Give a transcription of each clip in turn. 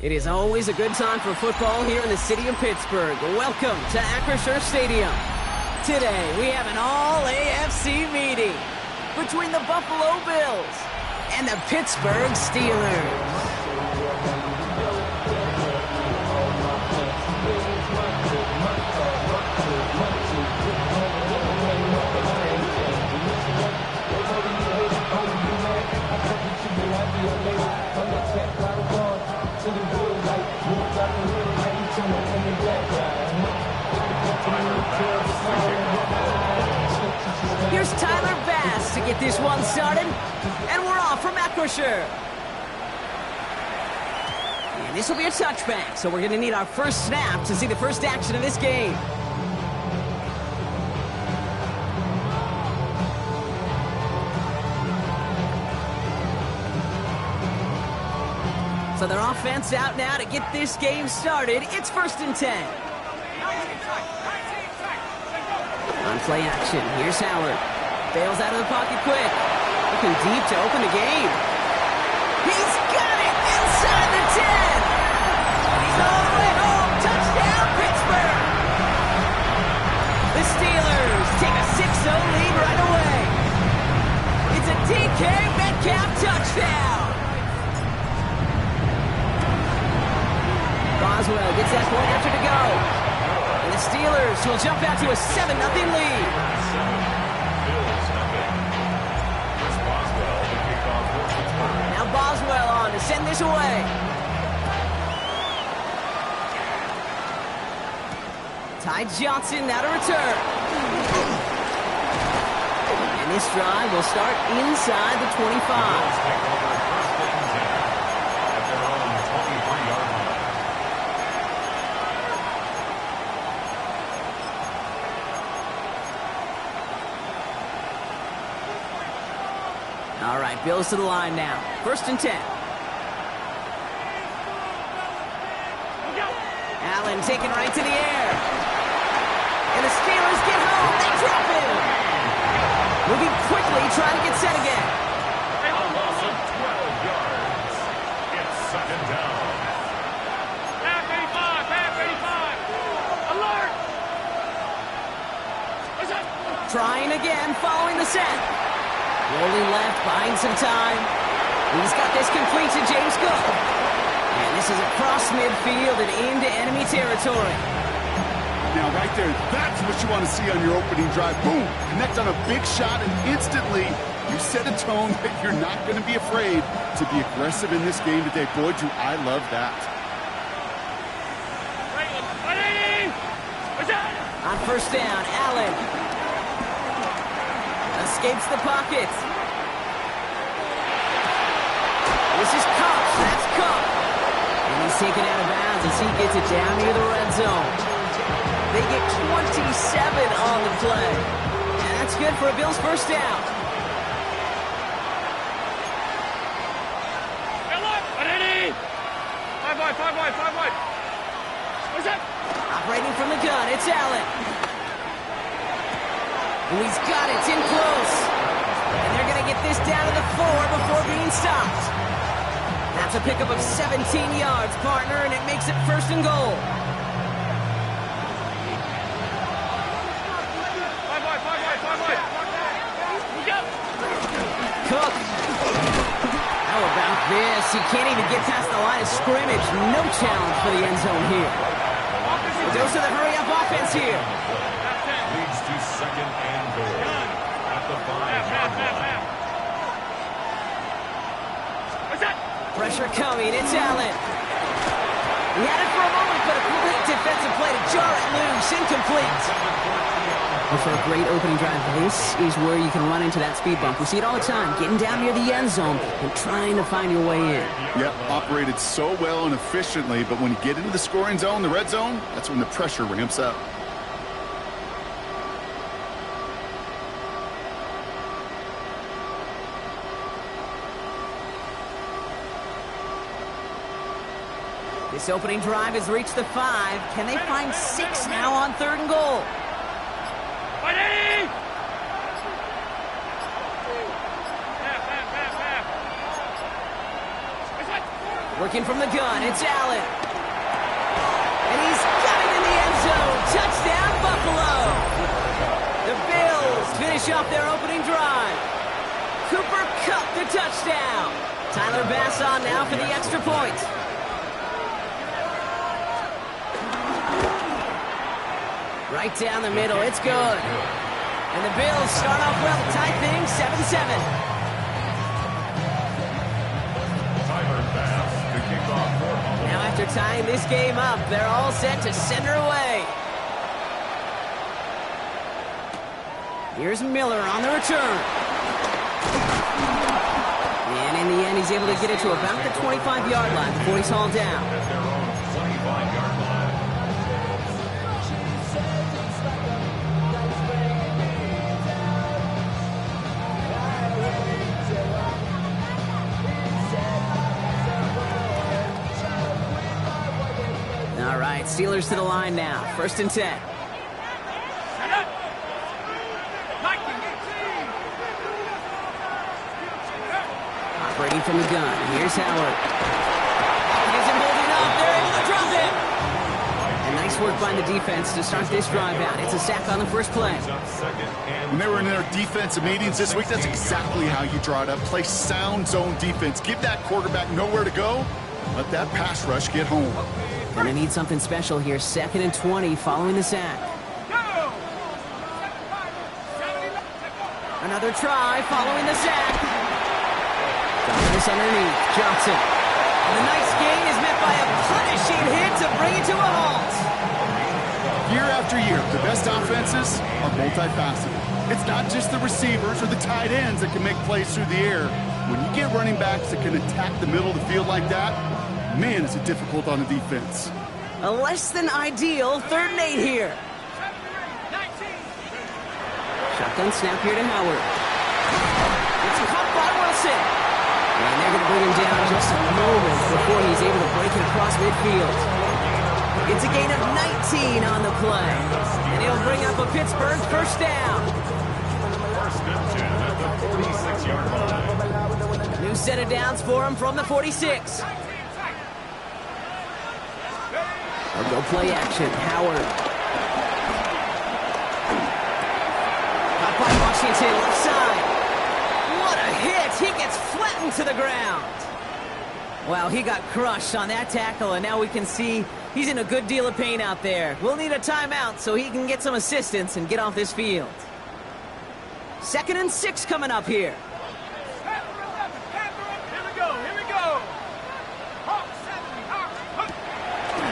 It is always a good time for football here in the city of Pittsburgh. Welcome to Acrisure Stadium. Today, we have an all-AFC meeting between the Buffalo Bills and the Pittsburgh Steelers. Here's Tyler Bass to get this one started, and we're off from Acrisure. And this will be a touchback, so we're going to need our first snap to see the first action of this game. So their offense out now to get this game started. It's 1st and 10. On play action, here's Howard. Bails out of the pocket quick. Looking deep to open the game. He's got it inside the 10. He's all the way home. Touchdown, Pittsburgh. The Steelers take a 6-0 lead right away. It's a DK Metcalf touchdown. Boswell gets that point after to go. And the Steelers will jump out to a 7-0 lead. Now Boswell on to send this away. Ty Johnson now to return. And this drive will start inside the 25. All right, Bills to the line now. 1st and 10. Allen taken right to the air. And the Steelers get home. They drop him. Moving quickly, trying to get set again. A loss of 12 yards. It's 2nd down. Half 85, half 85. Alert! Trying again, following the set. Rolling left, buying some time. He's got this complete to James Cook. And this is across midfield and into enemy territory. Now right there, that's what you want to see on your opening drive. Boom! Connect on a big shot and instantly you set a tone that you're not going to be afraid to be aggressive in this game today. Boy, do I love that. On 1st down, Allen escapes the pocket. This is Cook. That's Cook. And he's taken out of bounds as he gets it down near the red zone. They get 27 on the play. And that's good for a Bills first down. Five wide. What's that? Operating from the gun, it's Allen. And he's got it, it's in close. And they're going to get this down to the 4 before being stopped. That's a pickup of 17 yards, partner, and it makes it 1st and goal. Five wide. Go! Cook. How about this? He can't even get past the line of scrimmage. No challenge for the end zone here. Goes to the hurry-up offense here. Leads to 2nd and goal. At the 5-yard line. What's that? Pressure coming. It's Allen. He had it for a moment, but a great defensive play to jar it loose. Incomplete. Well, for a great opening drive, this is where you can run into that speed bump. We see it all the time, getting down near the end zone and trying to find your way in. Yep, operated so well and efficiently, but when you get into the scoring zone, the red zone, that's when the pressure ramps up. This opening drive has reached the 5. Can they find 6 now on 3rd and goal? Working from the gun, it's Allen. And he's got it in the end zone. Touchdown, Buffalo. The Bills finish off their opening drive. Cooper Kupp the touchdown. Tyler Bass on now for the extra point. Right down the middle, it's good. And the Bills start off well, tie things 7-7. Tyler Bass to kick off for Buffalo. Now after tying this game up, they're all set to send her away. Here's Miller on the return. And in the end, he's able to get it to about the 25-yard line before he's hauled down. At their own 25-yard line. All right, Steelers to the line now. 1st and 10. Operating from the gun. Here's Howard. He isn't holding up. They're able to drop it. And nice work by the defense to start this drive out. It's a sack on the first play. When they were in their defensive meetings this week, that's exactly how you draw it up. Play sound zone defense. Give that quarterback nowhere to go. Let that pass rush get home. Gonna need something special here. 2nd and 20 following the sack. Another try following the sack. Got this underneath. Johnson. And the nice gain is met by a punishing hit to bring it to a halt. Year after year, the best offenses are multifaceted. It's not just the receivers or the tight ends that can make plays through the air. When you get running backs that can attack the middle of the field like that, man, is it difficult on the defense. A less than ideal 3rd and 8 here. Shotgun snap here to Howard. It's caught by Wilson. And they're going to bring him down just a moment before he's able to break it across midfield. It's a gain of 19 on the play. And he'll bring up a Pittsburgh 1st down. 1st and 10 at the 46-yard line. New set of downs for him from the 46. Or go play action. Howard. Caught by Washington, left side. What a hit. He gets flattened to the ground. Wow, he got crushed on that tackle, and now we can see he's in a good deal of pain out there. We'll need a timeout so he can get some assistance and get off this field. 2nd and 6 coming up here.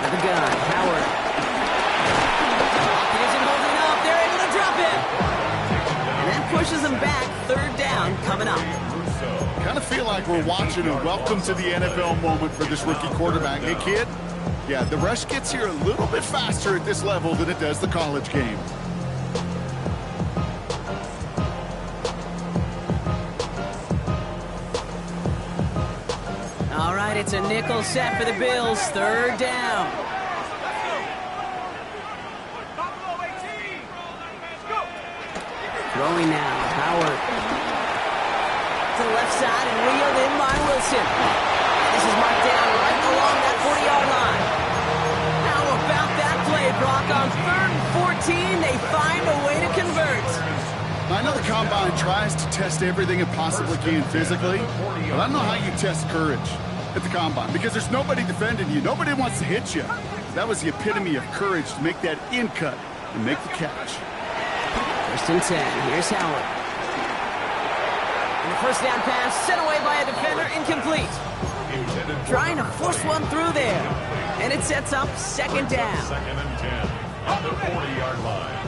The gun, Howard. He isn't holding up. They're able to drop it. And that pushes them back. 3rd down coming up. Kind of feel like we're watching a welcome to the NFL moment for this rookie quarterback. Hey, kid? Yeah, the rush gets here a little bit faster at this level than it does the college game. All right, it's a nickel set for the Bills. 3rd down. Throwing now, Howard. To the left side and reeled in by Wilson. This is marked down right along that 40-yard line. How about that play, Brock? On 3rd and 14, they find a way to convert. I know the Combine tries to test everything it possibly can physically, but I don't know how you test courage at the Combine because there's nobody defending you. Nobody wants to hit you. That was the epitome of courage to make that in cut and make the catch. 1st and 10. Here's Howard. And the 1st down pass sent away by a defender, incomplete. Trying to force one through there. And it sets up 2nd down. 2nd and 10 at the 40-yard line.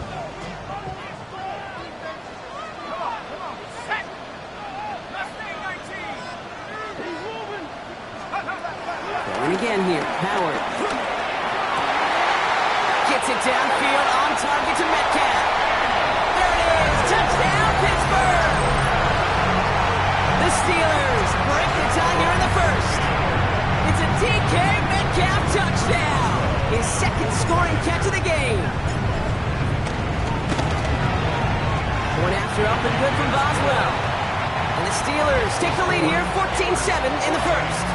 Going again here, Howard. Gets it downfield, on target to Metcalf. There it is, touchdown Pittsburgh! The Steelers break the tie here in the 1st. It's a DK Metcalf touchdown! His 2nd scoring catch of the game. Point after up and good from Boswell. And the Steelers take the lead here, 14-7 in the 1st.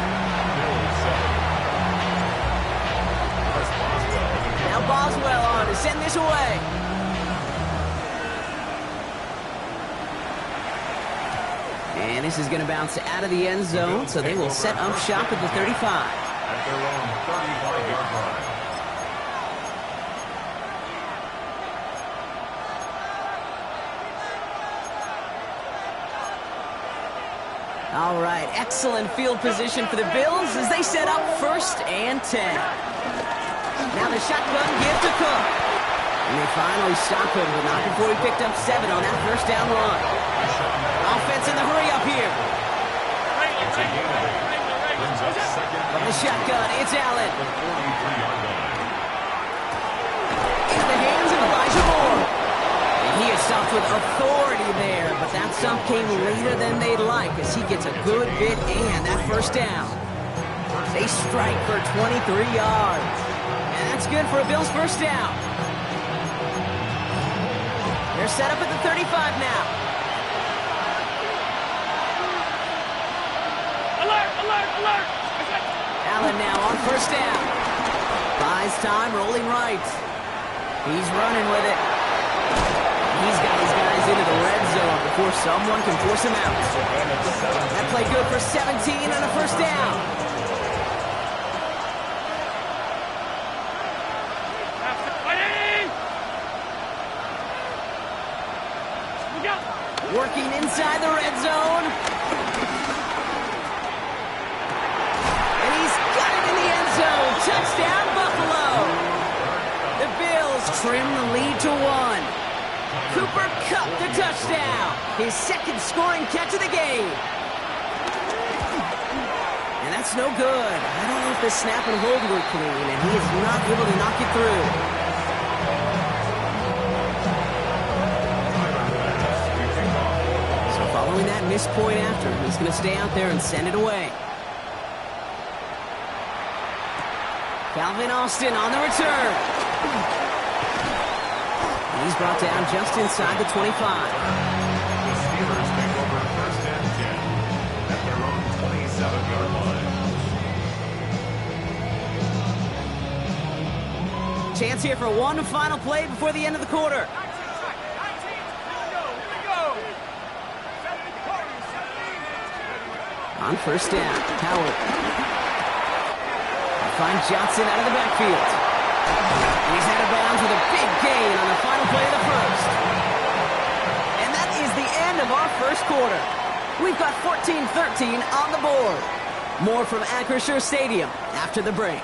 Boswell on to send this away. And this is going to bounce out of the end zone, so they will set up shop at the 35. At their own 35-yard line. All right, excellent field position for the Bills as they set up 1st and 10. Now the shotgun give to Cook. And they finally stop him, but not before he picked up 7 on that 1st down run. Offense in the hurry up here. From the shotgun, it's Allen. In the hands of Elijah Moore. And he is stopped with authority there, but that stop came later than they'd like as he gets a good bit and that 1st down. They strike for 23 yards. And that's good for a Bills 1st down. They're set up at the 35 now. Alert, alert, alert! Allen now on 1st down. Buys time, rolling right. He's running with it. He's got his guys into the red zone before someone can force him out. That play good for 17 and a 1st down. Working inside the red zone. And he's got it in the end zone. Touchdown, Buffalo. The Bills trim the lead to 1. Cooper Kupp the touchdown. His 2nd scoring catch of the game. And that's no good. I don't know if the snap and hold were clean, and he is not able to knock it through. Following that missed point after, he's going to stay out there and send it away. Calvin Austin on the return. He's brought down just inside the 25. The Steelers take over 1st and 10 at their own 27-yard line. Chance here for one final play before the end of the quarter. On 1st down, Howard. Find Johnson out of the backfield. He's out of bounds with a big gain on the final play of the 1st. And that is the end of our 1st quarter. We've got 14-13 on the board. More from Acrisure Stadium after the break.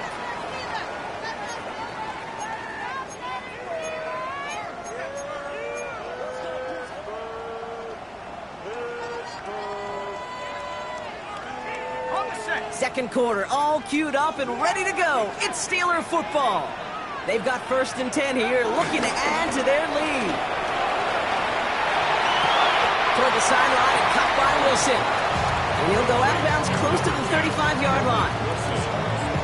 Second quarter, all queued up and ready to go. It's Steeler football. They've got 1st and 10 here, looking to add to their lead. Toward the sideline and caught by Wilson. And he'll go out of bounds close to the 35-yard line.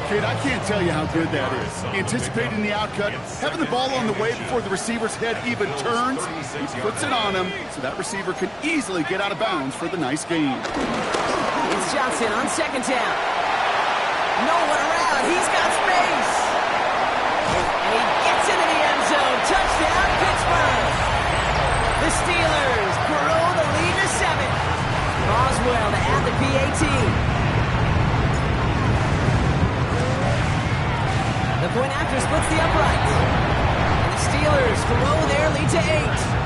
Kid, I can't tell you how good that is. Anticipating the outcut, having the ball on the way before the receiver's head even turns, he puts it on him so that receiver can easily get out of bounds for the nice gain. It's Johnson on 2nd down. No one around. He's got space. And he gets into the end zone. Touchdown, Pittsburgh. The Steelers grow the lead to 7. Boswell to add the PAT. The point after splits the uprights. And the Steelers grow their lead to 8.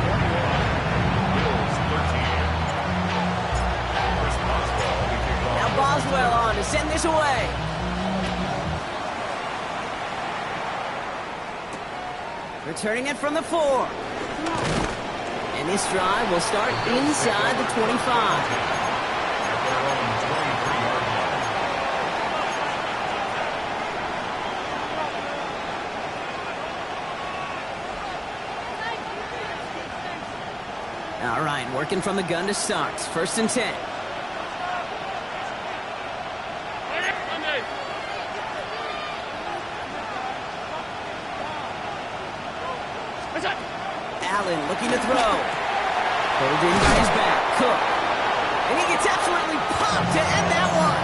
Boswell on to send this away. Returning it from the 4. And this drive will start inside the 25. All right, working from the gun to start. 1st and 10. Allen looking to throw. Pulled in by his back. Cook. And he gets absolutely popped to end that one.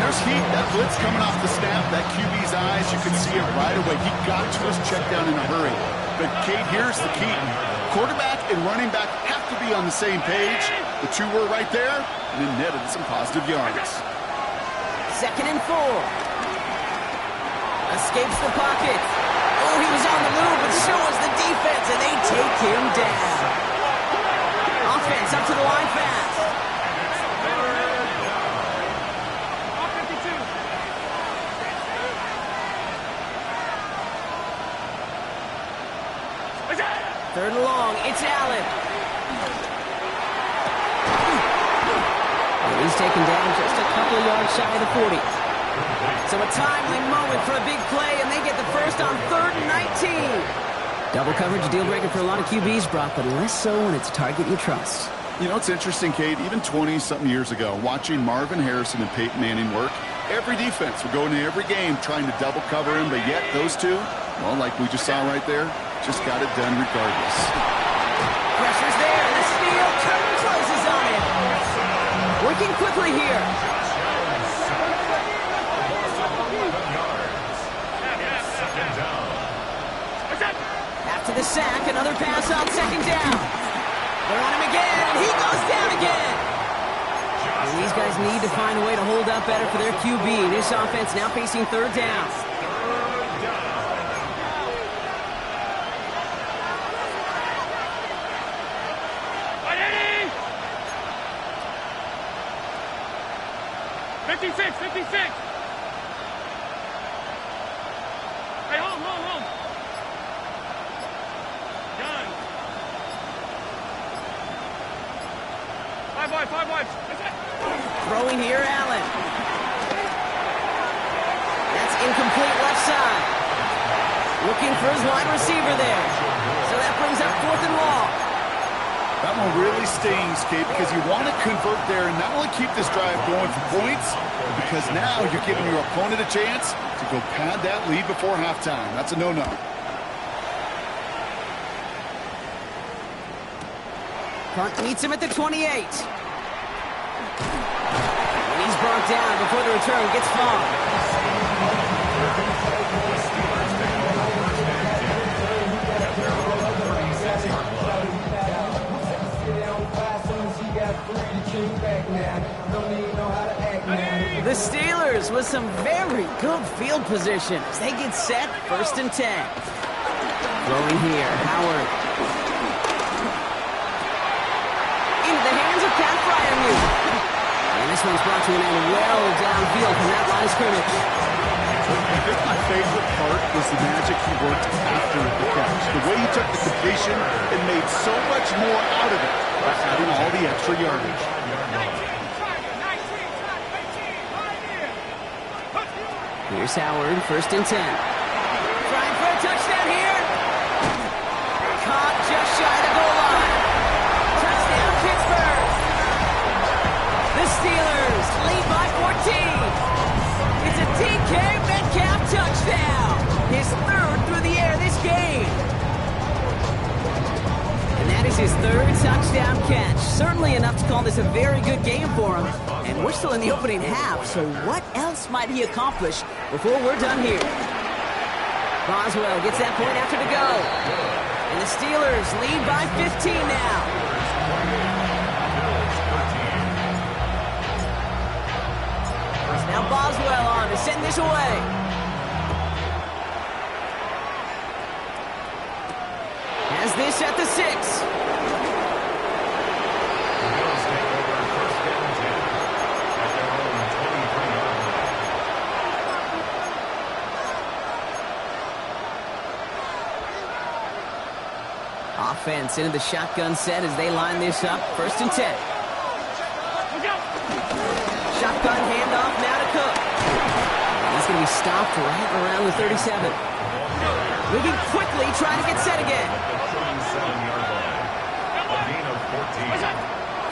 there's heat. That blitz coming off the snap, that QB's eyes, you can see it right away. He got to his check down in a hurry. But, Kate, here's the key. Quarterback and running back have to be on the same page. The two were right there, and then netted some positive yards. 2nd and 4. Escapes the pocket. Oh, he was on the move, but so was the defense, and they take him down. Offense up to the line fast. Third and long, it's Allen. And he's taken down just a couple of yards shy of the 40. So a timely moment for a big play, and they get the first on 3rd and 19. Double coverage, a deal breaker for a lot of QBs, Brock, but less so when it's a target you trust. You know, it's interesting, Kate, even 20-something years ago, watching Marvin Harrison and Peyton Manning work, every defense would go into every game trying to double cover him, but yet those two, well, like we just saw right there, just got it done regardless. Pressure's there, and the steal curtain closes on him. Working quickly here. After the sack, another pass on 2nd down. They're on him again, and he goes down again. And these guys need to find a way to hold up better for their QB. This offense now facing 3rd down. Throwing here, Allen. That's incomplete left side. Looking for his wide receiver there. So that brings up 4th and long. That one really stings, Kate, because you want to convert there and not only keep this drive going for points, because now you're giving your opponent a chance to go pad that lead before halftime. That's a no-no. Punt meets him at the 28. And he's brought down before the return gets far. The Steelers with some very good field position as they get set, 1st and 10. Throwing here, Howard. Into the hands of Pat Freiermuth. And this one's brought to an end well downfield from that line of scrimmage. I think my favorite part was the magic he worked after the catch. The way he took the completion and made so much more out of it by adding all the extra yardage. Here's Howard, 1st and 10. Trying for a touchdown here. Caught just shy of the goal line. Touchdown, Pittsburgh. The Steelers lead by 14. It's a DK Metcalf touchdown. His 3rd through the air this game. And that is his 3rd touchdown catch. Certainly enough to call this a very good game for him. And we're still in the opening half, so what else might he accomplish before we're done here? Boswell gets that point after to go. And the Steelers lead by 15 now. Now Boswell on to send this away. Has this at the 6. Offense into the shotgun set as they line this up. 1st and 10. Shotgun handoff now to Cook. And he's going to be stopped right around the 37. Moving quickly, trying to get set again.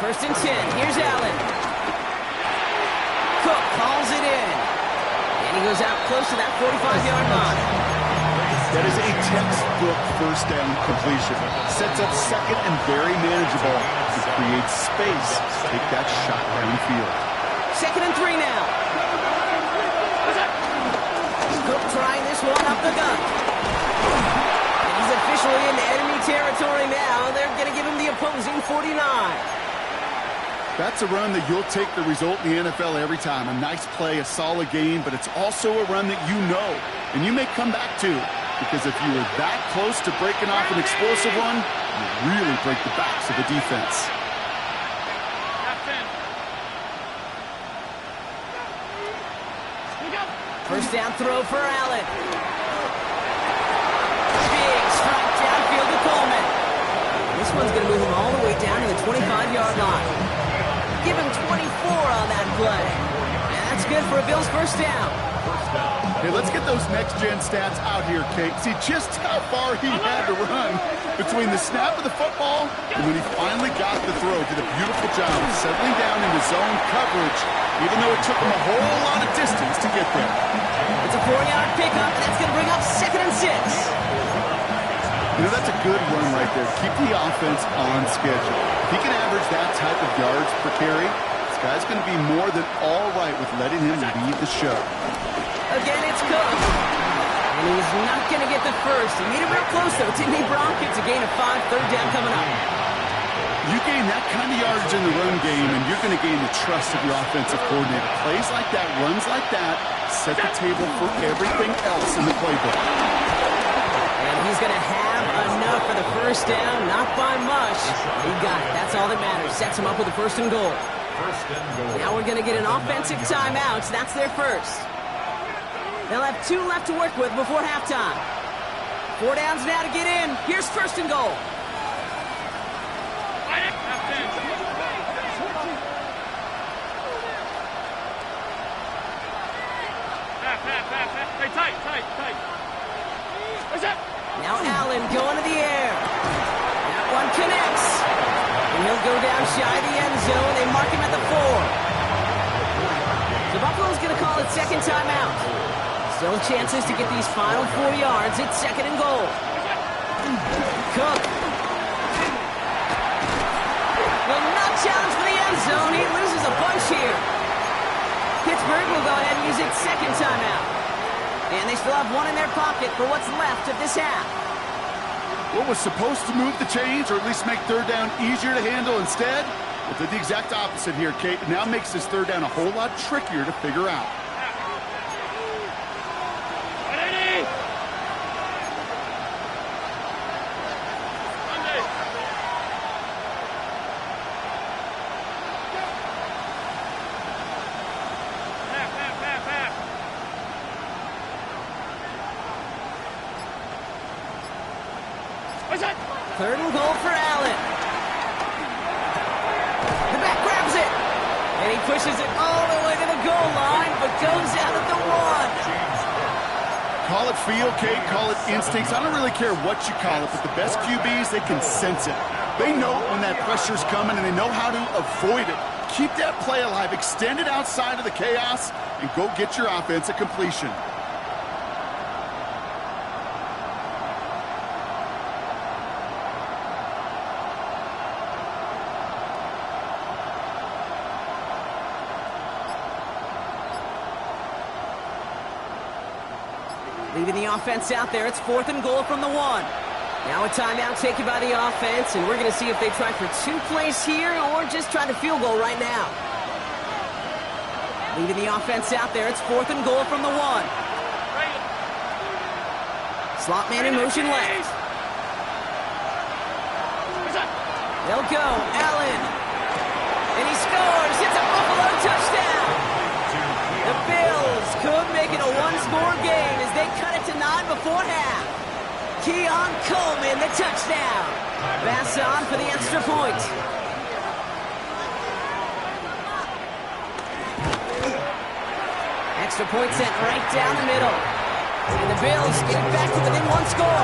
1st and 10. Here's Allen. Cook calls it in. And he goes out close to that 45-yard line. That is a textbook 1st down completion. Sets up 2nd and very manageable to create space. Take that shot downfield. 2nd and 3 now. the gun. And he's officially in enemy territory now. They're going to give him the opposing 49. That's a run that you'll take the result in the NFL every time. A nice play, a solid game, but it's also a run that you know, and you may come back to, because if you were that close to breaking off an explosive one, you really break the backs of the defense. First down throw for Allen. Big strike downfield to Coleman. This one's going to move him all the way down to the 25-yard line. Give him 24 on that play. And that's good for a Bills first down. Hey, let's get those next-gen stats out here, Kate. See just how far he had to run between the snap of the football and when he finally got the throw. Did a beautiful job of settling down into zone coverage, even though it took him a whole lot of distance to get there. It's a 4-yard pickup, and it's going to bring up 2nd and 6. You know, that's a good run right there. Keep the offense on schedule. If he can average that type of yards per carry, this guy's going to be more than all right with letting him lead the show. Again, it's Cook. And he's not going to get the first. He made it real close, though, didn't he, Brock? It's a gain of 5, 3rd down coming up. You gain that kind of yardage in the run game, and you're going to gain the trust of your offensive coordinator. Plays like that, runs like that, set the table for everything else in the playbook. And he's going to have enough for the first down, not by much. He got it. That's all that matters. Sets him up with a 1st and goal. Now we're going to get an offensive timeout. That's their first. They'll have 2 left to work with before halftime. 4 downs now to get in. Here's 1st and goal. Tight. Now Allen going to the air. That one connects. And he'll go down shy of the end zone. They mark him at the 4. So Buffalo's going to call it 2nd timeout. Still chances to get these final 4 yards. It's 2nd and goal. Cook. Will not challenge for the end zone. He loses a bunch here. Pittsburgh will go ahead and use its 2nd timeout. And they still have 1 in their pocket for what's left of this half. What was supposed to move the chains, or at least make 3rd down easier to handle instead? Well, did the exact opposite here, Kate. It now makes this 3rd down a whole lot trickier to figure out. Third and goal for Allen. The back grabs it. And he pushes it all the way to the goal line, but goes out at the 1. Call it feel, Kate, call it instincts. I don't really care what you call it, but the best QBs, they can sense it. They know when that pressure's coming, and they know how to avoid it. Keep that play alive, extend it outside of the chaos, and go get your offense at completion. Leaving the offense out there. It's 4th and goal from the 1. Now a timeout taken by the offense, and we're going to see if they try for 2 plays here or just try the field goal right now. Leaving the offense out there. It's 4th and goal from the 1. Slot man in motion left. They'll go. Allen. And he scores. It's a Buffalo touchdown. The Bills could make it a 1-score game as they cut it to 9 before half. Keon Coleman, the touchdown. Pass on for the extra point. Extra point sent right down the middle. And the Bills get it back to within 1 score.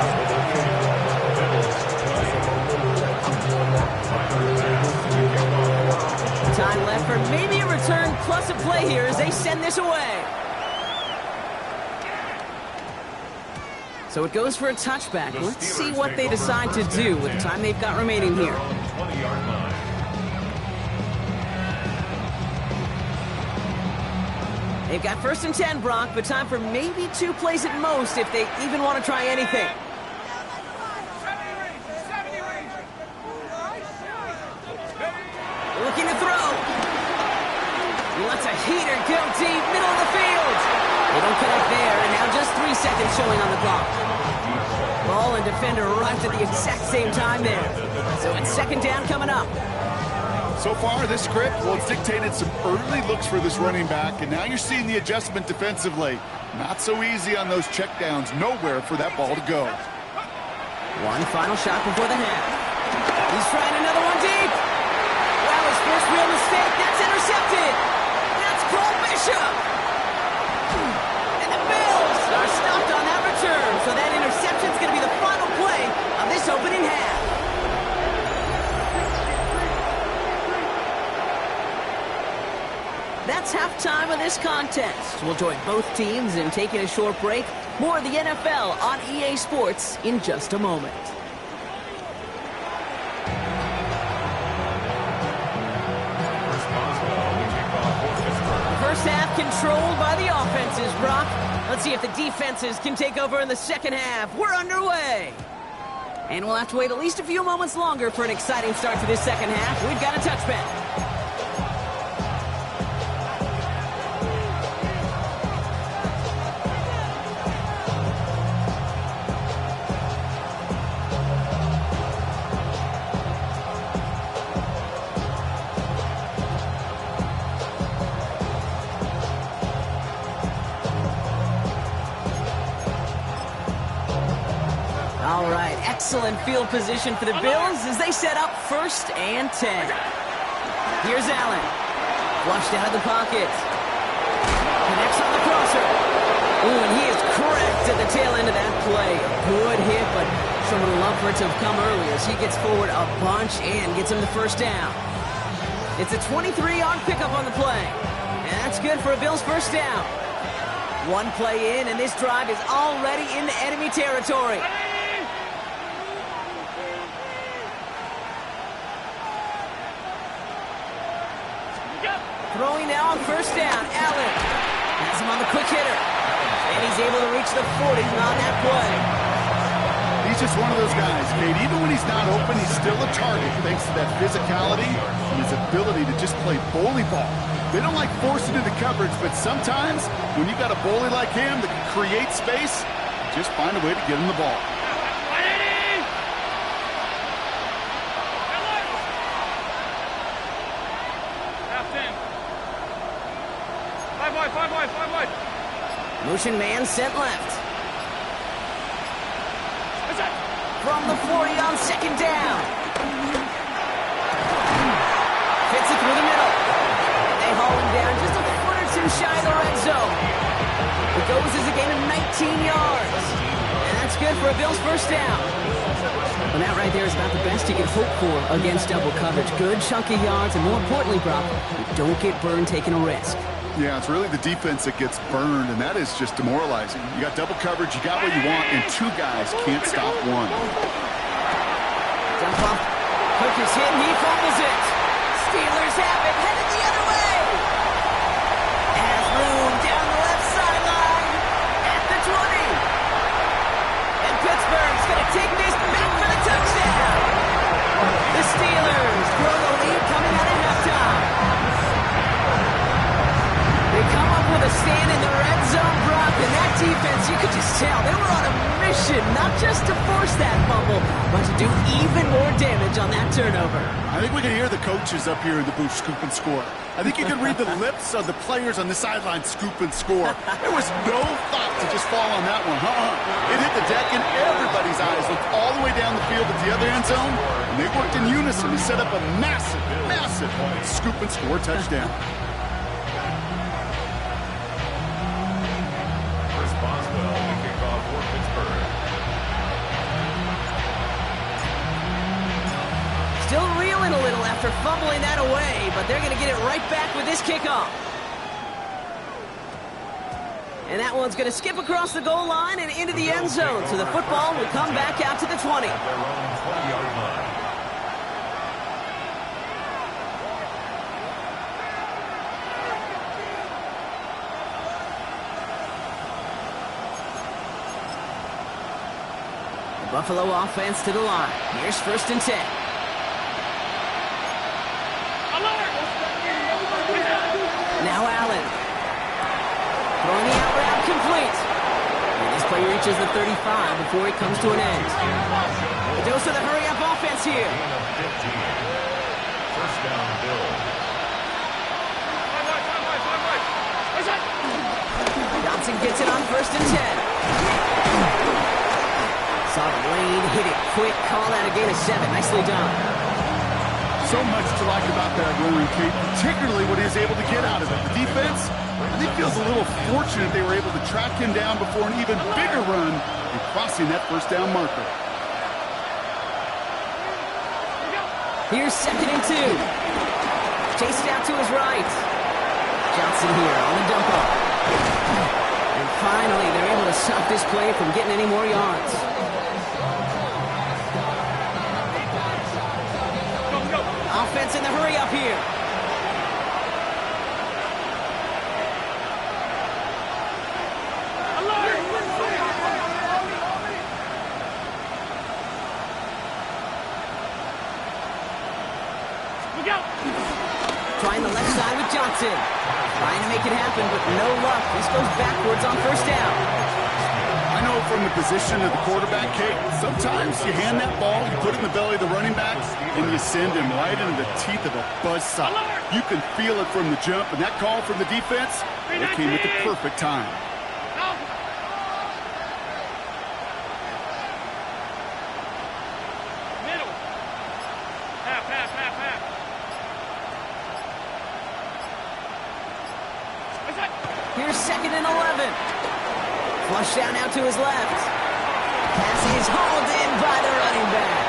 Time left for maybe a return plus a play here as they send this away. So it goes for a touchback. Let's see what they decide to do with the time they've got remaining here. They've got 1st and 10, Brock, but time for maybe 2 plays at most if they even want to try anything. Looking to throw. He lets a heater go deep, middle of the field. They don't connect there, and now just 3 seconds showing on the clock. Ball and defender arrived at the exact same time there. So it's 2nd down coming up. So far, this script, well, it's dictated some early looks for this running back, and now you're seeing the adjustment defensively. Not so easy on those checkdowns. Nowhere for that ball to go. One final shot before the half. He's trying another one deep. Wow, his first real mistake. That's intercepted. That's Cole Bishop. And the Bills are stopped on that return. So that interception's going to be the final play of this opening half. That's halftime of this contest. We'll join both teams in taking a short break. More of the NFL on EA Sports in just a moment. First half controlled by the offenses, Brock. Let's see if the defenses can take over in the second half. We're underway. And we'll have to wait at least a few moments longer for an exciting start to this second half. We've got a touchback. All right, excellent field position for the Bills as they set up 1st and 10. Here's Allen. Flushed out of the pocket. Connects on the crosser. Ooh, and he is correct at the tail end of that play. Good hit, but someone would love for it to have come earlier as he gets forward a bunch and gets him the 1st down. It's a 23-yard pickup on the play. And that's good for a Bills 1st down. One play in, and this drive is already into enemy territory. Throwing now on 1st down. Allen has him on the quick hitter. And he's able to reach the 40 on that play. He's just one of those guys, Kate. Even when he's not open, he's still a target thanks to that physicality and his ability to just play bully ball. They don't like forcing into coverage, but sometimes when you got a bully like him that can create space, just find a way to get him the ball. Motion man sent left. From the 40 on 2nd down. Fits it through the middle. They haul him down just a foot or 2 shy of the red zone. It goes as a gain of 19 yards. And that's good for a Bills 1st down. And that right there is about the best you can hope for against double coverage. Good chunky yards, and more importantly, Brock, you don't get burned taking a risk. Yeah, it's really the defense that gets burned, and that is just demoralizing. You got double coverage, you got what you want, and 2 guys can't stop one. Dump off. Cook is hit, and he fumbles it. Steelers have it, headed the other way. Has room down the left sideline at the 20. And Pittsburgh's going to take this back for the touchdown. The Steelers grow the lead coming out of halftime. They come up with a stand in the red zone, Brock, and that defense, you could just tell, they were on a mission, not just to force that fumble, but to do even more damage on that turnover. I think we can hear the coaches up here in the booth scoop and score. I think you can read the lips of the players on the sideline scoop and score. There was no thought to just fall on that one. It hit the deck, and everybody's eyes looked all the way down the field at the other end zone, and they worked in unison to set up a massive, massive scoop and score touchdown. Still reeling a little after fumbling that away, but they're going to get it right back with this kickoff. And that one's going to skip across the goal line and into the end zone, so the football will come back out to the 20. Buffalo offense to the line. Here's 1st and 10. Now Allen. Throwing the out route complete. And this play reaches the 35 before it comes to an end. A dose of the hurry-up offense here. First down, Bills. Johnson gets it on 1st and 10. Saw the lane, hit it quick, call that a gain of 7. Nicely done. So much to like about that rolling Kate, particularly what he's able to get out of it. The defense, I think, feels a little fortunate they were able to track him down before an even bigger run and crossing that 1st down marker. Here's 2nd and 2. Chased out to his right. Johnson here on the dump off. And finally, they're able to stop this play from getting any more yards. Offense in the hurry up here. Trying the left side with Johnson. Trying to make it happen, but no luck. This goes backwards on 1st down. I know from the position of the quarterback, Kate, sometimes you hand that ball, you put it in the belly of the running back, and you send him right into the teeth of a buzzsaw. You can feel it from the jump, and that call from the defense, it came at the perfect time. Here's 2nd and 11. Flush down out to his left. Pass is hauled in by the running back.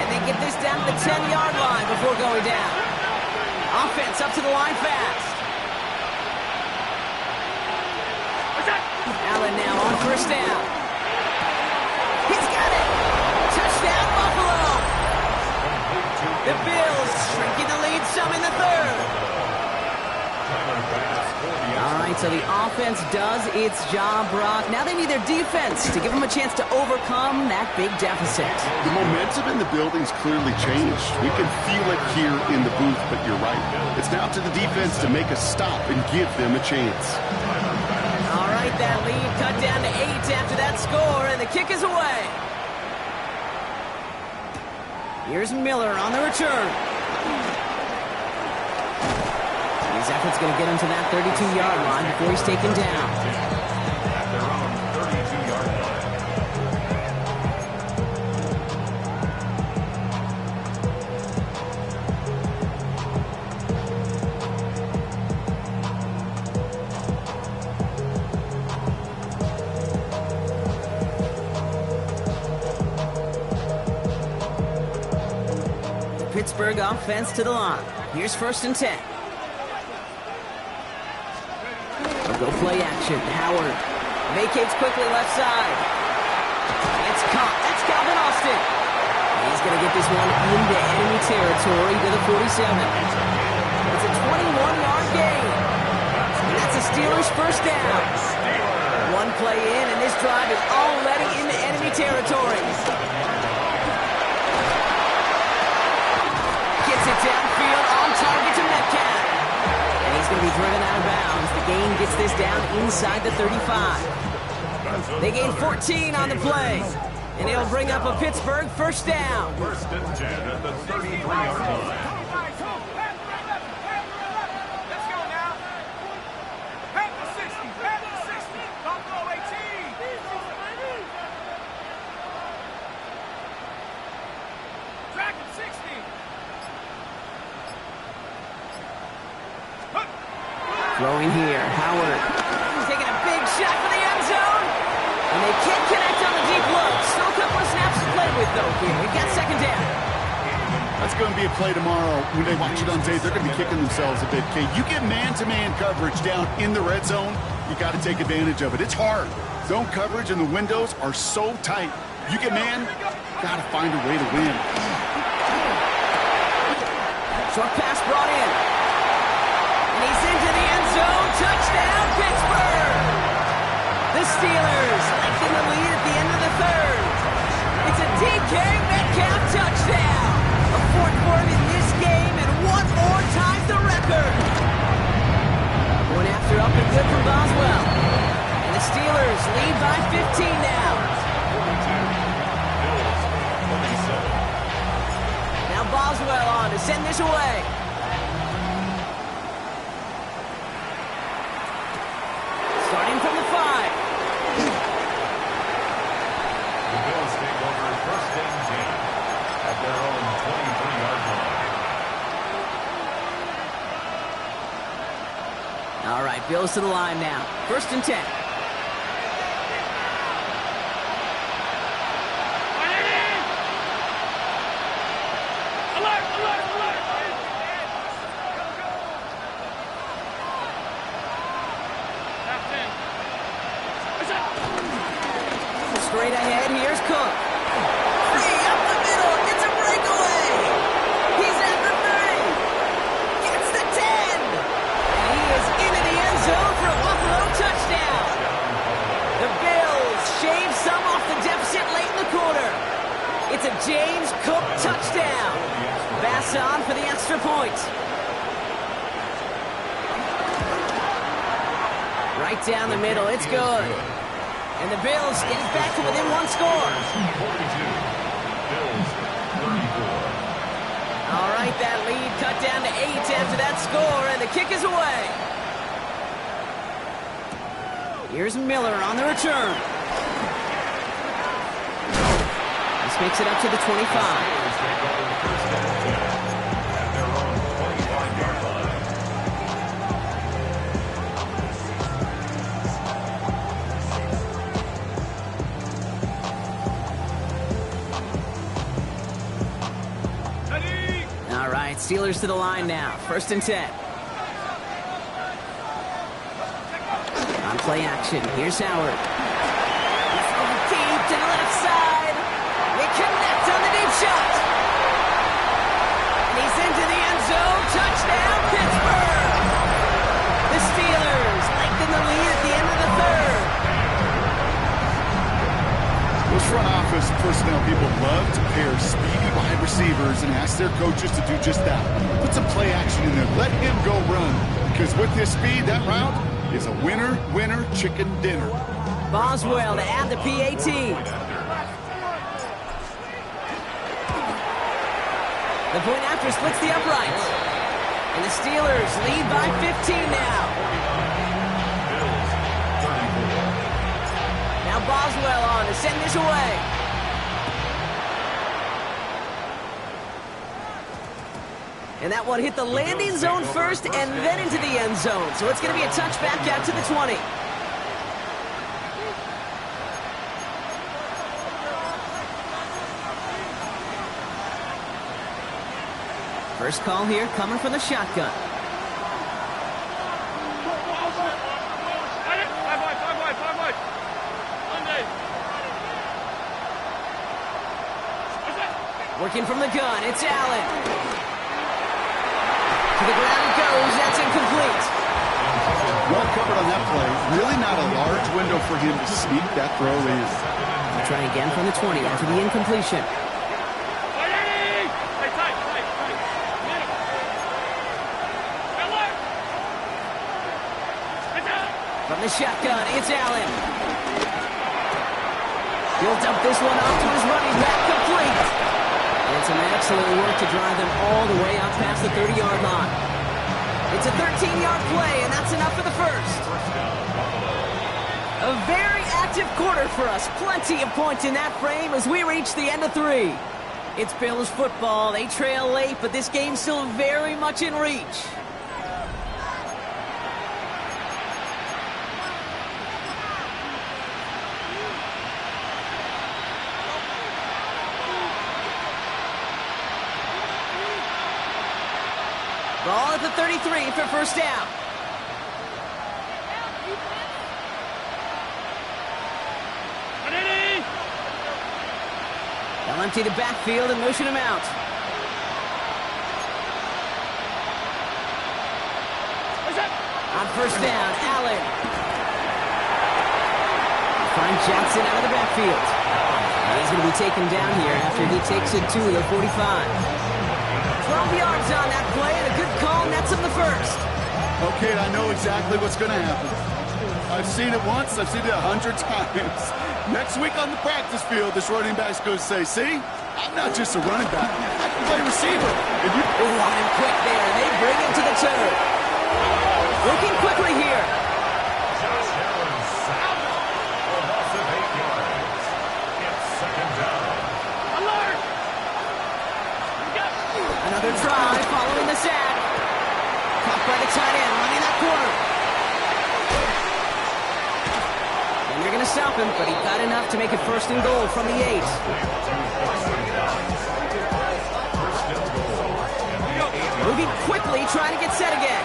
And they get this down to the 10-yard line before going down. Offense up to the line fast. Allen now on 1st down. He's got it. Touchdown, Buffalo. The Bills shrinking the lead some in the 3rd. All right, so the offense does its job, Brock. Now they need their defense to give them a chance to overcome that big deficit. The momentum in the building's clearly changed. We can feel it here in the booth, but you're right. It's now to the defense to make a stop and give them a chance. All right, that lead cut down to 8 after that score, and the kick is away. Here's Miller on the return. His effort's going to get him to that 32-yard line before he's taken down. At their own 32-yard line. The Pittsburgh offense to the line. Here's 1st and 10. Go play action. Howard vacates quickly left side. It's caught. That's Calvin Austin. He's going to get this one into enemy territory to the 47. It's a 21-yard gain. And that's a Steelers 1st down. One play in, and this drive is already into enemy territory. Gets it downfield on target to Metcalf. And he's going to be driven out of bounds. The gain gets this down inside the 35. They gain 14 on the play. And it'll bring up a Pittsburgh 1st down. 1st and 10 at the 33-yard line. Let's go now. Back to 60. Back to 60. Buffalo 18. Track at 60. Throwing here, Howard taking a big shot for the end zone, and they can't connect on the deep look. Still a couple of snaps to play with, though, here. We've got 2nd down. That's going to be a play tomorrow. When they watch it on tape, they're going to be kicking themselves a bit. Okay, you get man-to-man coverage down in the red zone, you got to take advantage of it. It's hard. Zone coverage and the windows are so tight. You get man, got to find a way to win. Short pass brought in. And he's into the end zone. Touchdown, Pittsburgh! The Steelers lengthen the lead at the end of the 3rd. DK Metcalf touchdown. A fourth for him in this game, and one more ties the record. One after up and good from Boswell. And the Steelers lead by 15 now. 42. Bills 27. Now Boswell on to send this away. Starting from the 5. The Bills take over first and 10 at their own 23-yard line. All right, Bills to the line now. First and 10. Straight ahead, here's Cook. Free up the middle, gets a breakaway. He's at the 30. Gets the 10. And he is into the end zone for a Buffalo touchdown. The Bills shave some off the deficit late in the quarter. It's a James Cook touchdown. Bass on for the extra point. Right down the middle, it's good. And the Bills get it back to within one score. 42. Bills 34. All right, that lead cut down to 8 after that score, and the kick is away. Here's Miller on the return. This makes it up to the 25. Steelers take over first and 10 at their own 25-yard line. All right, Steelers to the line now. First and 10. On play action, here's Howard. He's going deep to the left side. They connect on the deep shot. And he's into the end zone. Touchdown, Pittsburgh. The Steelers lengthen the lead at the end of the third. Those front office personnel people love to pair speedy wide receivers and ask their coaches to do just that. Put some play action in there. Let him go run. Because with his speed, that route is a winner, winner, chicken dinner. Boswell to add the PAT. The point after splits the uprights. And the Steelers lead by 15 now. Bills 34. Now Boswell on to send this away. And that one hit the landing zone first and then into the end zone. So it's going to be a touchback out to the 20. First call here coming from the shotgun. Working from the gun, it's Allen. To the ground it goes, that's incomplete. Well covered on that play. Really not a large window for him to sneak that throw in. We'll try again from the 20 after the incompletion. From the shotgun, it's Allen. He'll dump this one off to his running back, complete. And some excellent work to drive them all the way out past the 30-yard line. It's a 13-yard play, and that's enough for the first. A very active quarter for us. Plenty of points in that frame as we reach the end of 3. It's Bills football. They trail late, but this game's still very much in reach. Ball at the 33 for first down. They'll empty the backfield and motion him out. On first down, Allen. Find Jackson out of the backfield. He's going to be taken down here after he takes it to the 45. 12 yards on that play, and a good call nets him the first. Okay, I know exactly what's going to happen. I've seen it once, I've seen it 100 times. Next week on the practice field, this running back's going to say, see, I'm not just a running back, I can play receiver. And you on him quick there, and they bring him to the turf. Looking quickly here. Josh Allen sacked for a loss of 8 yards. It's second down. Alert! Another try following the sack. Caught by the tight end, running that corner. And they're going to stop him, but he got enough to make it first and goal from the 8. Moving quickly, trying to get set again.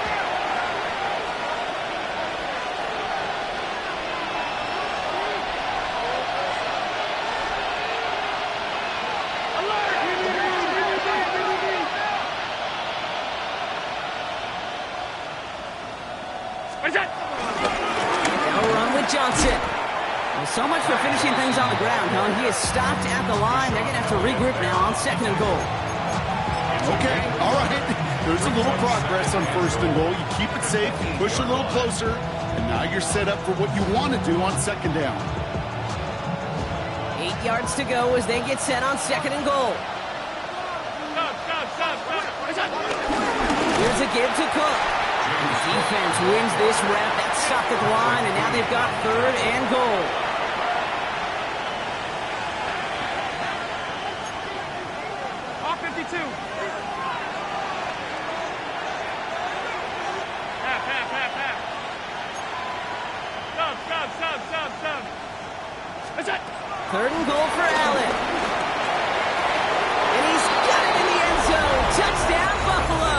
They'll run with Johnson. Well, so much for finishing things on the ground, huh? He is stopped at the line. They're going to have to regroup now on second and goal. okay, all right. There's a little progress on first and goal. You keep it safe, you push a little closer, and now you're set up for what you want to do on second down. 8 yards to go as they get set on second and goal. Here's a give to Cook. And the defense wins this rep. That's stopped at the line, and now they've got third and goal. Off 52. Half. Sub. Is it? Third and goal for Allen. And he's got it in the end zone. Touchdown, Buffalo.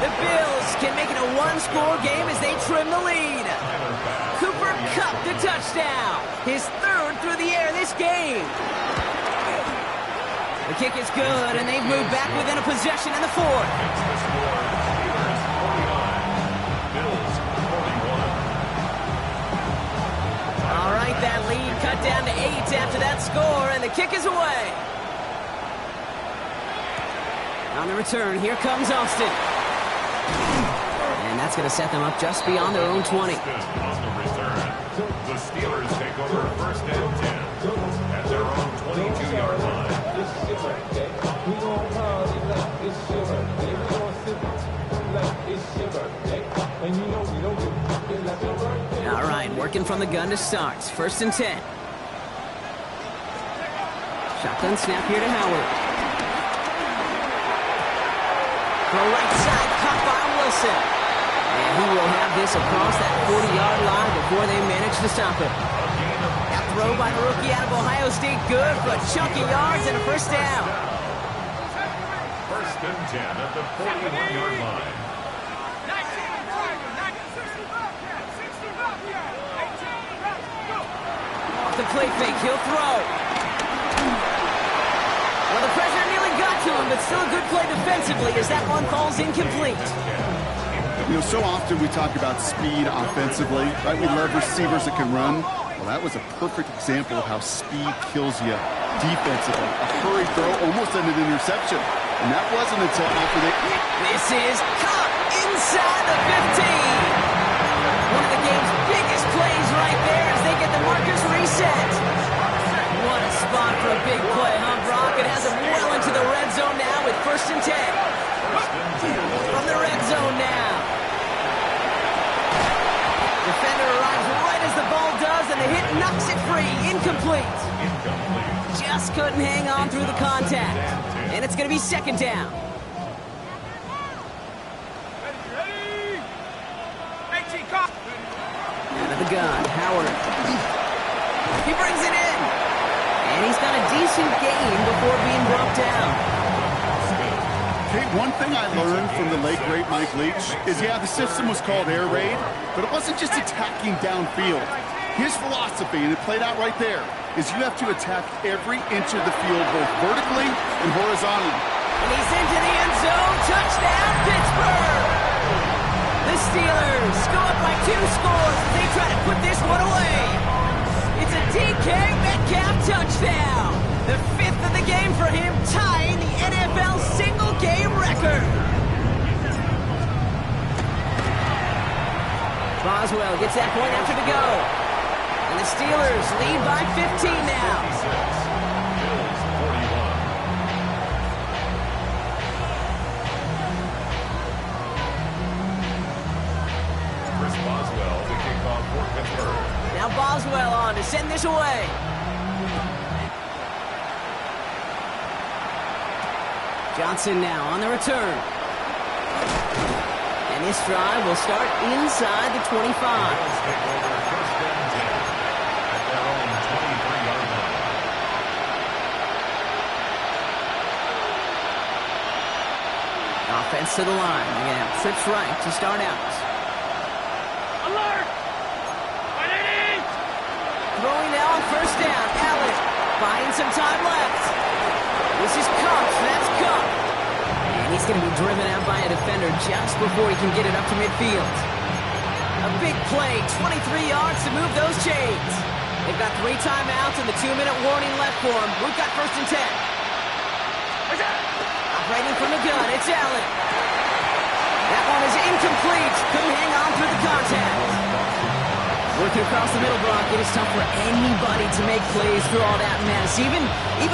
The Bills can make it a one-score game as they trim the lead. Cooper Kupp the touchdown. His third through the air this game. The kick is good, and they've moved back within a possession in the fourth. All right, that lead cut down to 8 after that score, and the kick is away. On the return, here comes Austin. And that's going to set them up just beyond their own 20. On the return, the Steelers take over first and 10 at their own 22-yard line. All right, working from the gun to start. First and 10. Shotgun snap here to Howard. The right side, caught by Wilson. And he will have this across that 40-yard line before they manage to stop him. That throw by the rookie out of Ohio State, good for chunky yards and a first down. First and 10 at the 41-yard line. Off the play fake, he'll throw. Well, the pressure nearly got to him, but still a good play defensively as that one falls incomplete. You know, so often we talk about speed offensively, right? We love receivers that can run. Well, that was a perfect example of how speed kills you defensively. A hurried throw almost ended in interception. And that wasn't until after they... This is caught inside the 15. One of the game's biggest plays right there as they get the markers reset. What a spot for a big play, huh, Brock? It has them well into the red zone now with first and 10. From the red zone now. Defender arrives right as the ball does, and the hit knocks it free. Incomplete. Just couldn't hang on through the contact. And it's going to be second down. Ready? 18, caught. Out of the gun, Howard. He brings it in. And he's got a decent gain before being brought down. Hey, one thing I learned from the late, great Mike Leach is, yeah, the system was called air raid, but it wasn't just attacking downfield. His philosophy, and it played out right there, is you have to attack every inch of the field, both vertically and horizontally. And he's into the end zone. Touchdown, Pittsburgh! The Steelers go up by 2 scores as they try to put this one away. It's a DK Metcalf touchdown. The 5th of the game for him, tying the NFL single-game record. Boswell gets that point after to go. And the Steelers lead by 15 now. Bills 41. Chris Boswell to kick off for Pittsburgh. Now Boswell on to send this away. Johnson now on the return. And this drive will start inside the 25. Bills take over first and 10 at their own 23-yard line. Offense to the line. Again, trips right to start out. Alert! Throwing now on first down. Allen buying some time left. This is Kupp. That's Kupp. And he's going to be driven out by a defender just before he can get it up to midfield. A big play, 23 yards to move those chains. They've got 3 timeouts and the 2-minute warning left for them. We've got first and 10. Operating from the gun, it's Allen. That one is incomplete. Couldn't hang on through the contact. Working across the middle, Brock, it is tough for anybody to make plays through all that mess, even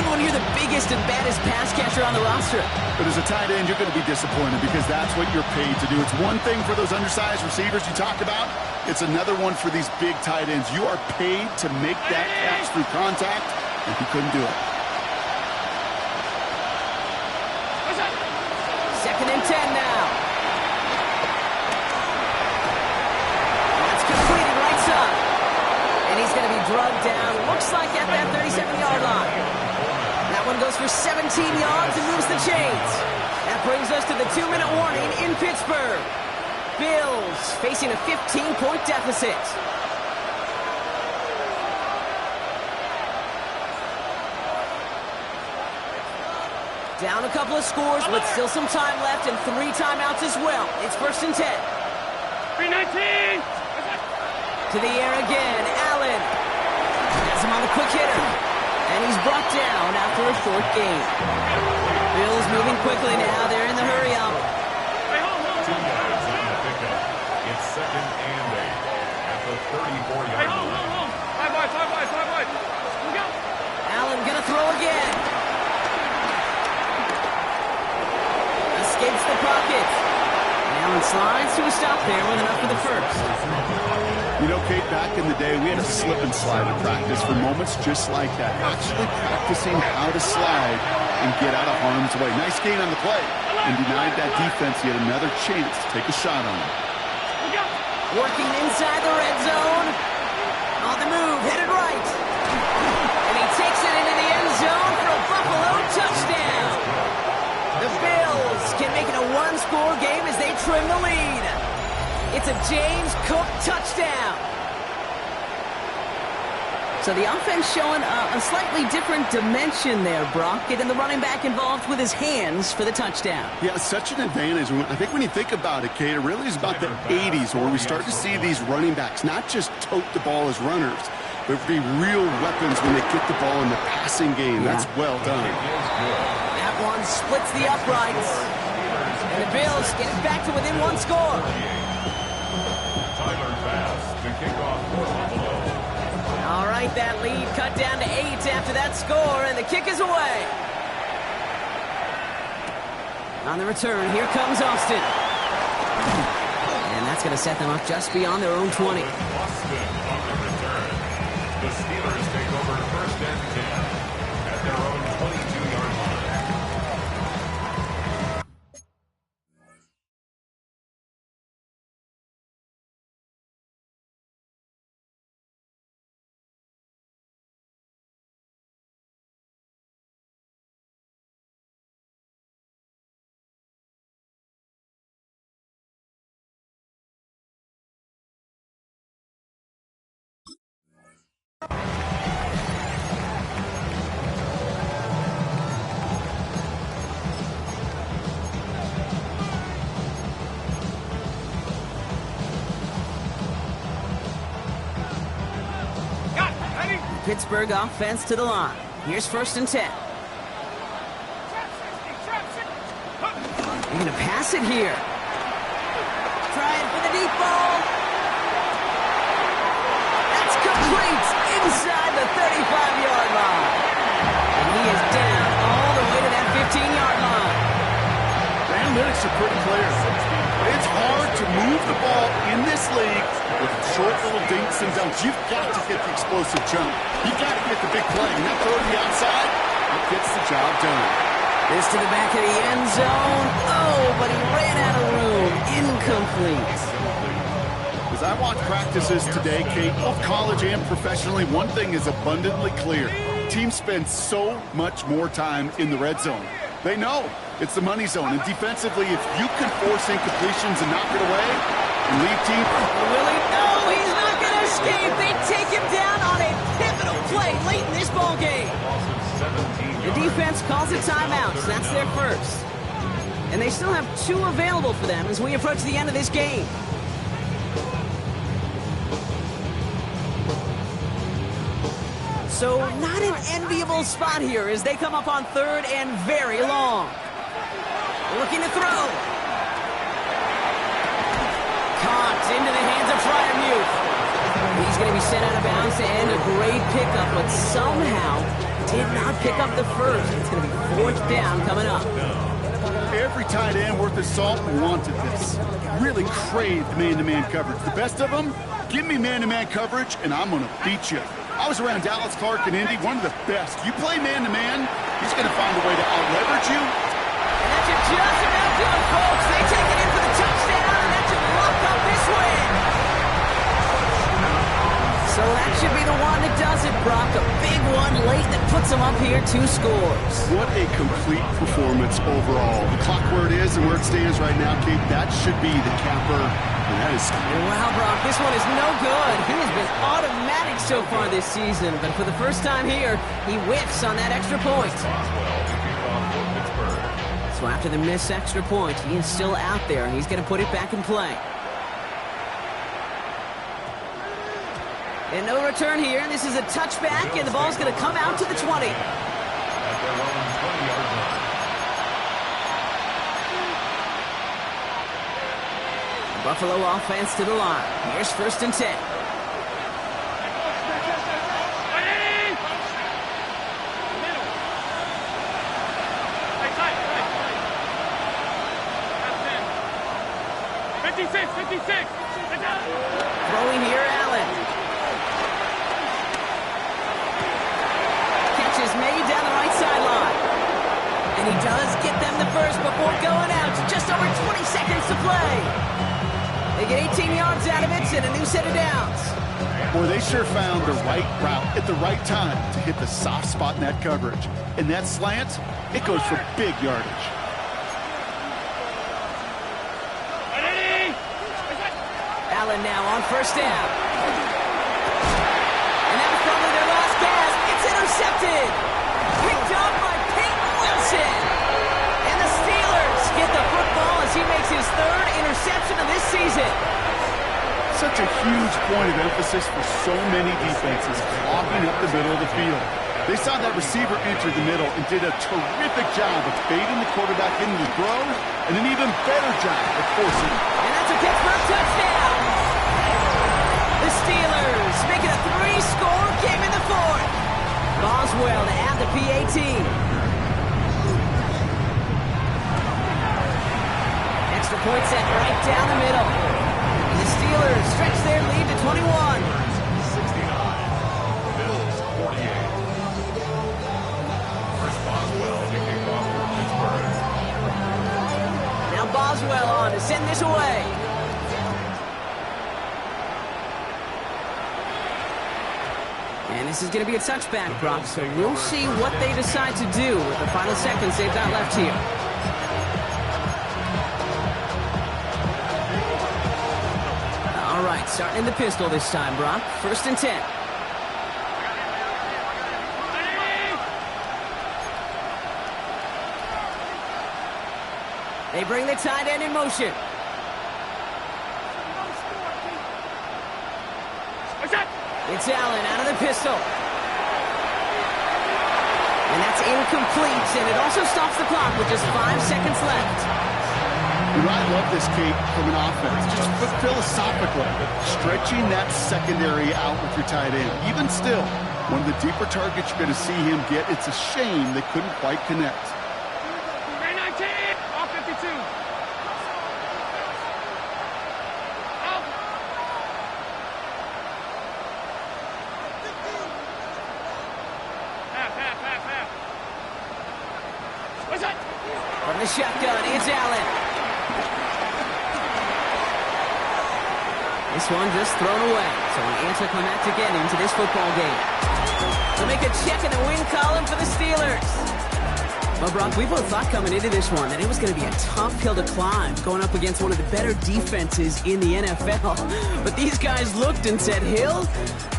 when you're the biggest and baddest pass catcher on the roster. But as a tight end, you're going to be disappointed because that's what you're paid to do. It's one thing for those undersized receivers you talk about. It's another one for these big tight ends. You are paid to make that catch through contact, and he couldn't do it. Second and 10 now. That's completed right side. And he's going to be drugged down, looks like at that 37-yard line. That one goes for 17 yards and moves the chains. That brings us to the 2-minute warning in Pittsburgh. Bills facing a 15-point deficit. Down a couple of scores, but still some time left and 3 timeouts as well. It's first and 10. 319! To the air again, Allen. Has him on the quick hitter. And he's brought down after a short gain. Bills moving quickly now. They're in the hurry up. 2 yards on the pickup. It's second and 8 at the 34-yard line. 5 wide. We go. Allen gonna throw again. Escapes the pocket. And Allen slides to a stop there with enough for the first. You know, Kate, back in the day, we had a slip and slide in practice for moments just like that. Actually practicing how to slide and get out of harm's way. Nice gain on the play and denied that defense yet another chance to take a shot on him. Working inside the red zone. On the move, headed right. And he takes it into the end zone for a Buffalo touchdown. The Bills can make it a 1-score game as they trim the lead. It's a James Cook touchdown. So the offense showing a slightly different dimension there, Brock, getting the running back involved with his hands for the touchdown. Yeah, such an advantage. I think when you think about it, Kate, it really is about the 80s where we start to see these running backs not just tote the ball as runners, but be real weapons when they get the ball in the passing game. Yeah. That's well done. That one splits the uprights. And the Bills get it back to within 1 score. Tyler Bass to kick off for Buffalo. All right, that lead cut down to 8 after that score, and the kick is away. On the return, here comes Austin. And that's going to set them up just beyond their own 20. Austin on the return. The Steelers take over first and 10 at their own 22-yard line. Pittsburgh offense to the line. Here's 1st and 10. You're going to pass it here. Trying for the deep ball. That's complete inside the 35-yard line. And he is down all the way to that 15-yard line. The analytics are pretty clear. It's hard to move the ball in this league with short little dinks and dunks. You've got to get the explosive jump. You've got to get the big play. And that throw to the outside, it gets the job done. This to the back of the end zone. Oh, but he ran out of room. Incomplete. As I watch practices today, Kate, both college and professionally, one thing is abundantly clear. Teams spend so much more time in the red zone. They know it's the money zone. And defensively, if you can force incompletions and knock it away and leave team... Will he? No, he's not going to escape. They take him down on a pivotal play late in this ball game. The defense calls a timeout, so that's their first. And they still have 2 available for them as we approach the end of this game. So not an enviable spot here as they come up on 3rd and very long. Looking to throw. Caught into the hands of Freiermuth. He's going to be sent out of bounds and a great pickup, but somehow did not pick up the first. It's going to be 4th down coming up. Every tight end worth his salt wanted this. Really craved man-to-man coverage. The best of them, give me man-to-man coverage, and I'm going to beat you. I was around Dallas Clark and Indy, one of the best. You play man-to-man, he's going to find a way to out-leverage you. And that should just about do it, folks. They take it in for the touchdown, and that should lock up this win. So that should be the one that does it, Brock. A big one late that puts them up here 2 scores. What a complete performance overall. The clock where it is and where it stands right now, Kate, that should be the capper. And that is... Wow, Brock, this one is no good. He has been automatic so far this season, but for the first time here, he whiffs on that extra point. So after the missed extra point, he is still out there, and he's going to put it back in play. And no return here. This is a touchback, and the ball's going to come out to the 20. Buffalo offense to the line. Here's 1st and 10. Throwing here, Allen. Catch is made down the right sideline. And he does get them the first before going out. Just over 20 seconds to play. They get 18 yards out of it and a new set of downs. Boy, they sure found the right route at the right time to hit the soft spot in that coverage. And that slant, it goes for big yardage. Allen now on 1st down. And that was probably their last gasp. It's intercepted. Picked up by Peyton Wilson. And the Steelers get the football as he makes his 3rd interception of this season. Such a huge point of emphasis for so many defenses, clogging up the middle of the field. They saw that receiver enter the middle and did a terrific job of baiting the quarterback into the throw, and an even better job of forcing it. And that's a Pittsburgh touchdown. The Steelers make it a 3-score game in the 4th. Boswell to add the PAT. Extra point set right down the middle. And the Steelers stretch their lead to 21. 69. Bills 48. Chris Boswell to kick off for Pittsburgh. Now Boswell on to send this away. And this is going to be a touchback, Brock, so we'll see what they decide to do with the final seconds they've got left here. All right, starting in the pistol this time, Brock. 1st and 10. They bring the tight end in motion. It's Allen out of the pistol. And that's incomplete, and it also stops the clock with just 5 seconds left. You know, I love this, Kate, from an offense. Just philosophically, stretching that secondary out with your tight end. Even still, one of the deeper targets you're going to see him get, it's a shame they couldn't quite connect. 319, all 52. Out. Half. What's that? From the shotgun, it's Allen. This one just thrown away. So an anticlimactic ending to this football game. They'll make a check in the win column for the Steelers. Well, Brock, we both thought coming into this one that it was going to be a tough hill to climb going up against one of the better defenses in the NFL. But these guys looked and said, Hill?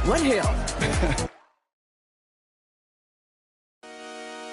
What hill?